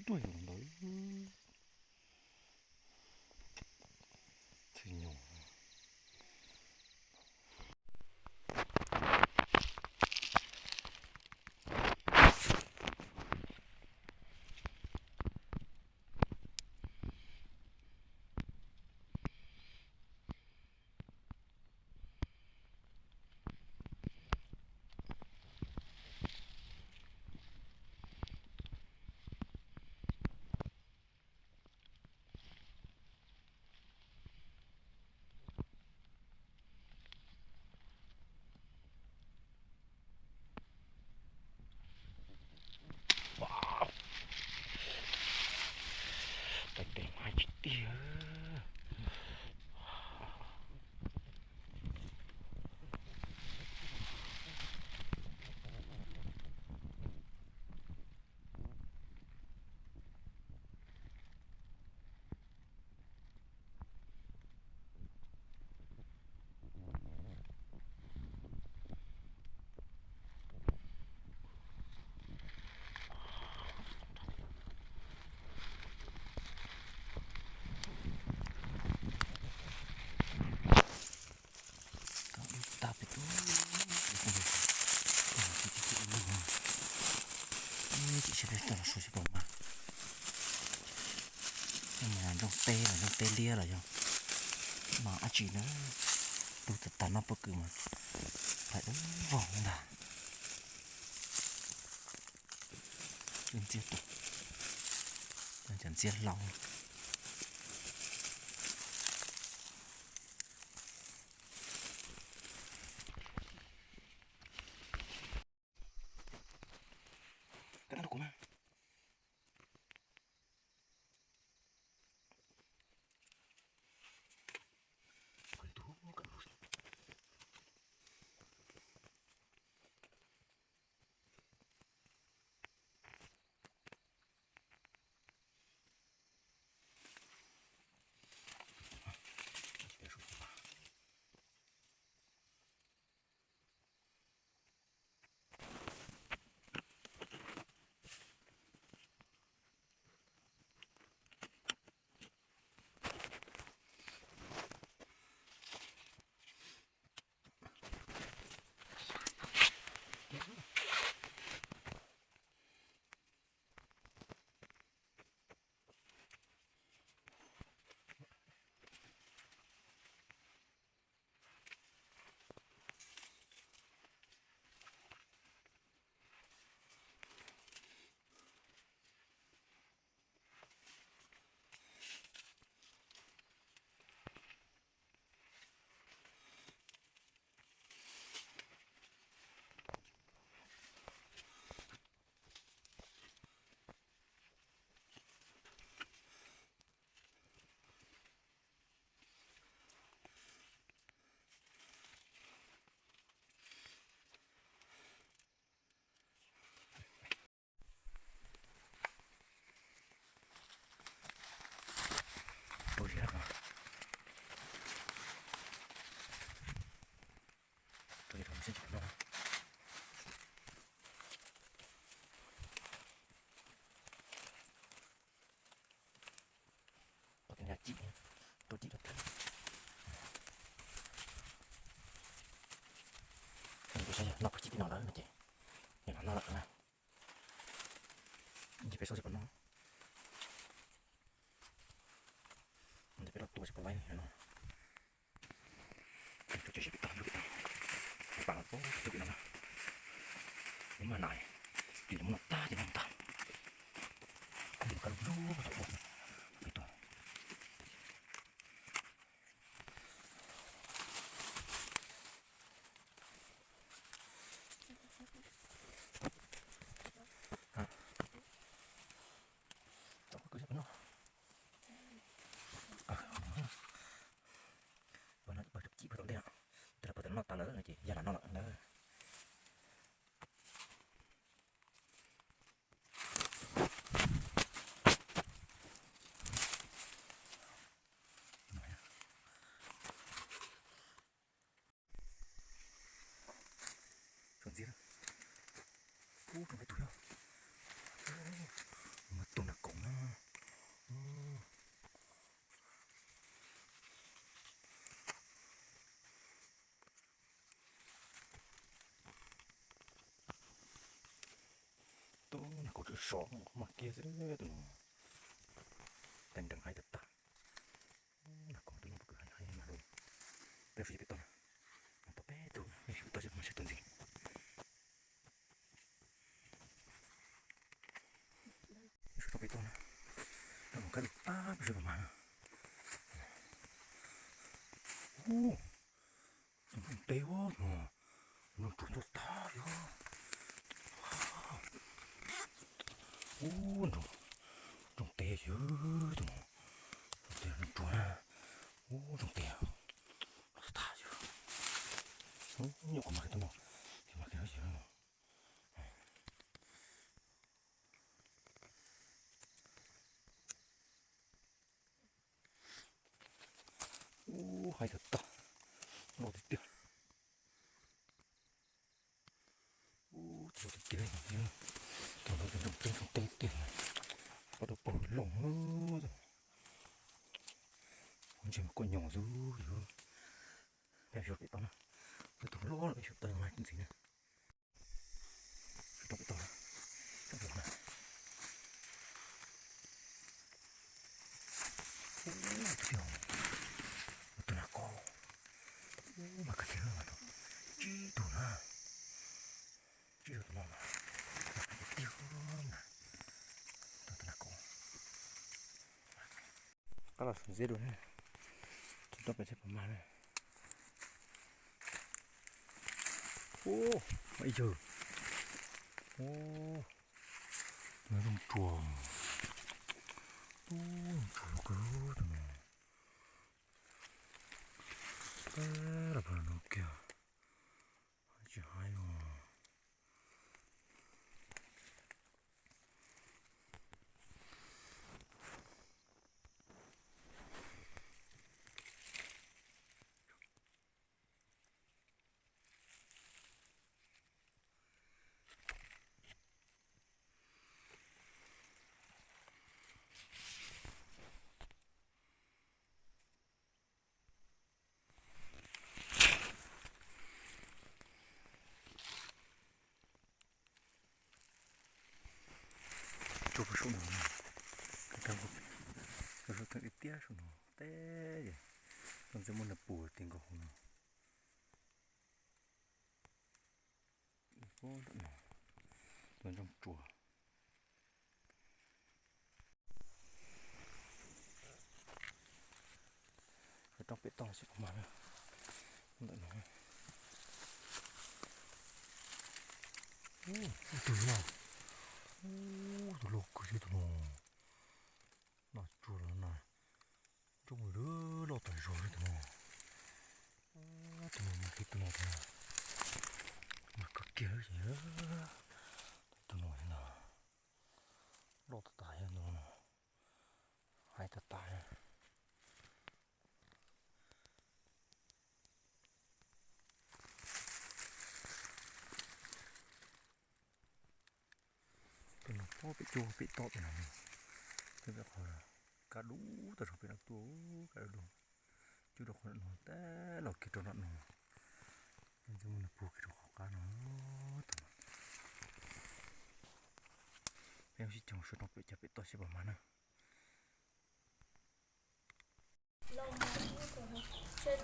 đuôi lòng đấy thì nhỏ wow tay tay hai chiếc tia tapi tuh ini chị sẽ biết là số gì bông mà nhưng mà trong tê lia là không mà anh chị nó tôi thật tàn nó bất cứ mà phải đứng vòng là lên chia tục lên chẳng chia lòng cái đó của mà tôi gì đó tôi không xin chọn đâu có cái nhà chị tôi chị được tôi sẽ nó chỉ nó lớn mà chị nhưng mà nó lợn mà chỉ phải số dịch nó tapi waktu masih pemain ya no itu jadi kita banget kok itu gimana gimana ya tidak mentah kalau dulu itu nó ta lớn là chị giờ là nó lớn Chuẩn gì đó. Trong cái túi đâu. cứ sọ mà kia thế tụi nó tên đằng hai tật là còn tụi nó cứ hay mà luôn tại vì biết tao mà tao bé tụi tao sẽ mà sẽ tuần gì tao biết tao tao một cái bây giờ mà ô nó tê quá nó tụi nó to vậy ô nó tê dữ tụi nó tê nó tụi nó ô nó tê nó to dữ ô nhóc mà cái tụi nó thì mà cái nó dữ ô hay thật to nó thì tiếc ô thì tiếc chứ tụi nó đồng tiền không tê tiền bắt đầu bỏ lỏng rồi con chim con nhỏ dữ rồi bây giờ bị to nào cái tụi nó lại chụp tay ngoài cái gì nữa chụp bị to chụp được này ô kiểu tụi nó co mà cái thứ mà nó chi tụi nó chi tụi nó mà cái tiêu mà tụi nó co các bạn dễ đúng không chúng ta phải xếp vào này ô bây giờ ô nó trong chuồng ô chuồng cứ tụi nó là bà nó kìa chỉ hay mà chụp xuống nó cái cam cái số thằng ít tia xuống nó té vậy còn sẽ muốn là bùa tiền của nó có nó bên trong chùa cái trong bê tông sẽ có mà không đợi nó từ nào từ lục cái gì nó chùa nó này trong người đứa lo tài rồi tụi nó mà khi tụi nó mà có kia gì đó tụi nó là lo tài nó hai tài tụi nó có bị chua bị to này tức là cá đú tụi nó bị đặc tú cá đú chứ đâu còn nó té lọt cái tròn nó nên chúng mình buộc cái tròn cá nó em chỉ trồng số nó bị chặt bị to sẽ bảo mà nè lông nó cũng có trên